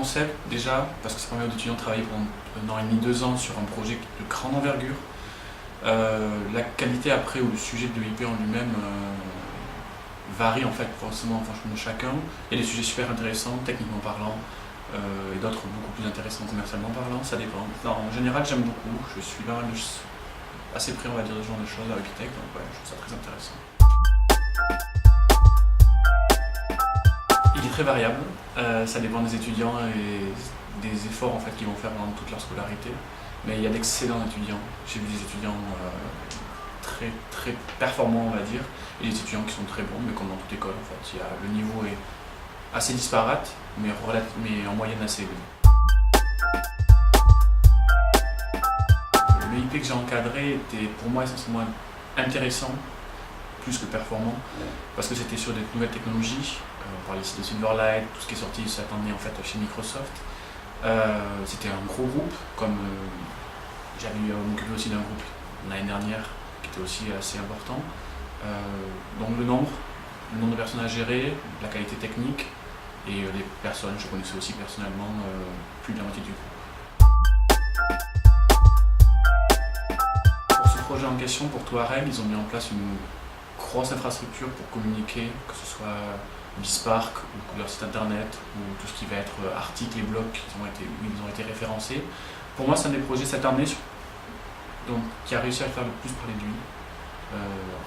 concept déjà, parce que ça permet aux étudiants de travailler pendant 1 an et demi, 2 ans sur un projet de grande envergure. La qualité après ou le sujet de l'EIP en lui-même varie en fait forcément en fonction de chacun. Il y a des sujets super intéressants, techniquement parlant, et d'autres beaucoup plus intéressants commercialement parlant, ça dépend. Non, en général j'aime beaucoup, je suis assez près on va dire de ce genre de choses à Epitech, donc ouais, je trouve ça très intéressant. Il est très variable, ça dépend des étudiants et des efforts en fait, qu'ils vont faire pendant toute leur scolarité. Mais il y a d'excellents étudiants. J'ai vu des étudiants très performants, on va dire, et des étudiants qui sont très bons, mais comme dans toute école en fait. Le niveau est assez disparate, mais en moyenne assez élevé. Le IP que j'ai encadré était pour moi essentiellement intéressant, plus que performant, parce que c'était sur des nouvelles technologies. On parlait ici de Silverlight, tout ce qui est sorti cette année en fait chez Microsoft. C'était un gros groupe, comme j'avais m'occuper aussi d'un groupe l'année dernière qui était aussi assez important. Donc le nombre de personnes à gérer, la qualité technique et les personnes, je connaissais aussi personnellement plus de la moitié du groupe. Pour ce projet en question, pour Touareg, ils ont mis en place une grosse infrastructure pour communiquer, que ce soit Bisparck ou leur site internet ou tout ce qui va être articles et blogs où ils ont été référencés. Pour moi, c'est un des projets cette année qui a réussi à faire le plus parler de lui.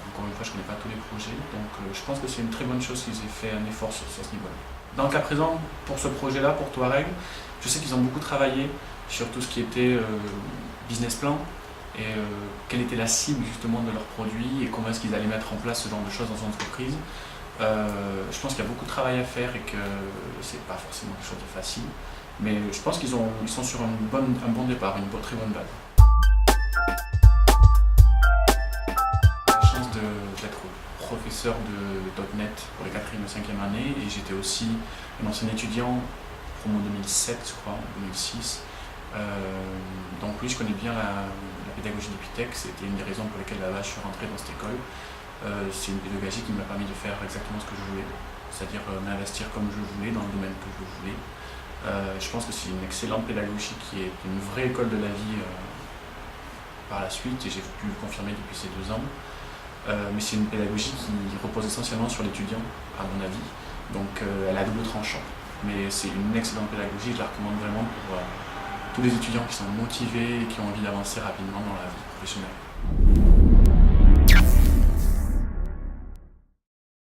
Encore une fois, je ne connais pas tous les projets, donc je pense que c'est une très bonne chose qu'ils aient fait un effort sur ce niveau-là. Dans le cas présent, pour ce projet-là, pour Touareg, je sais qu'ils ont beaucoup travaillé sur tout ce qui était business plan et quelle était la cible justement de leurs produits et comment est-ce qu'ils allaient mettre en place ce genre de choses dans son entreprise. Je pense qu'il y a beaucoup de travail à faire et que c'est pas forcément quelque chose de facile, mais je pense qu'ils sont sur un bon départ, une très bonne base. J'ai la chance d'être professeur de .NET pour les 4e et 5e années et j'étais aussi un ancien étudiant, promo 2007 je crois, 2006. Donc oui, je connais bien la pédagogie d'Epitech, c'était une des raisons pour lesquelles là, je suis rentré dans cette école. C'est une pédagogie qui m'a permis de faire exactement ce que je voulais, c'est-à-dire m'investir comme je voulais, dans le domaine que je voulais. Je pense que c'est une excellente pédagogie qui est une vraie école de la vie par la suite, et j'ai pu le confirmer depuis ces 2 ans. Mais c'est une pédagogie qui repose essentiellement sur l'étudiant, à mon avis, donc elle a double tranchant. Mais c'est une excellente pédagogie, je la recommande vraiment pour tous les étudiants qui sont motivés et qui ont envie d'avancer rapidement dans la vie professionnelle.